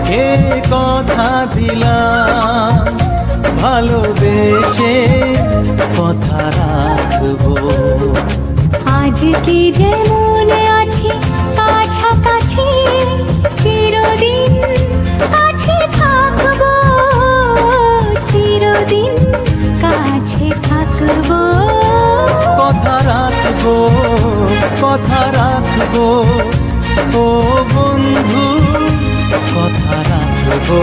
তোমাকে কথা দিলাম, ভালোবেসে কথা রাখবো। আজকে যেমন আছি কাছাকাছি, চিরদিন কাছে থাকবো, চিরদিন কাছে থাকবো। কথা রাখবো, কথা রাখবো, ও বন্ধু কথা রাখবো।